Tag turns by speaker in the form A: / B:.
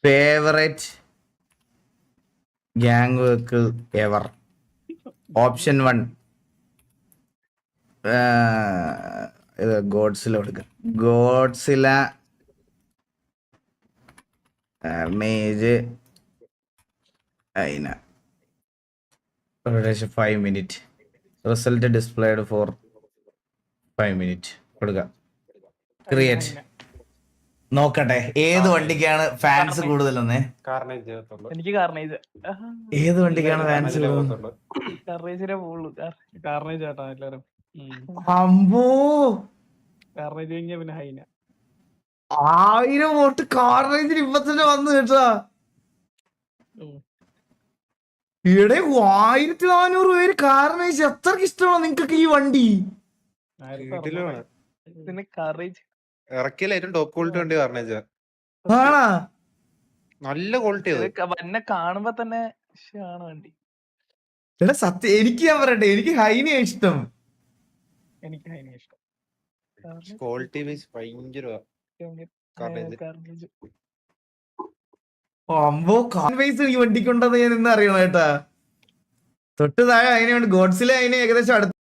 A: Favourite gang vehicle ever. Option 1 Godzilla കൊടുക്കുക. Godzilla മേജ് അതിന 5 minute. Result displayed for 5 minute കൊടുക്കുക. ക്രിയേറ്റ്. നോക്കട്ടെ ഏത് വണ്ടിക്കാണ് ഫാൻസ് കൂടുതലെന്ന്.
B: എനിക്ക് കാർണേജ്.
A: ഏത് വണ്ടിക്കാണ് ഫാൻസ്
B: കാർണേജിനെ പോകുള്ളൂ. കാർണേജ് ചേട്ടാ എല്ലാരും.
A: അമ്പോ
B: കാർണേജ് കഴിഞ്ഞാ പിന്നെ ഹൈന.
A: 1000 വോട്ട് കാർണേജിന് ഇപ്പൊ തന്നെ വന്നു കേട്ടാ. ഇവിടെ 1400 പേര് കാർണേജ്. എത്രക്ക് ഇഷ്ടമാണോ നിങ്ങക്ക് ഈ വണ്ടി?
C: ഇറക്കിയല്ല ഏറ്റവും ടോപ്പ് ക്വാളിറ്റി വണ്ടി കാർണേജ്.
A: ആണാ?
C: നല്ല ക്വാളിറ്റി.
B: എന്നെ കാണുമ്പോ തന്നെ ആണ് വണ്ടി.
A: എടാ സത്യം എനിക്ക് ഞാൻ പറയട്ടെ, എനിക്ക് ഹൈനയാ ഇഷ്ടം.
B: എനിക്ക് ഹൈന ഇഷ്ടം.
C: ക്വാളിറ്റി വൈസ് ഭയങ്കര
A: അമ്പോ കാർവൈസ് ഈ വണ്ടിക്കുണ്ടെന്ന് ഞാൻ ഇന്ന് അറിയണം കേട്ടാ. തൊട്ട് താഴെ അതിനെ ഗോഡ്സിലെ അതിനെ ഏകദേശം അടുത്ത്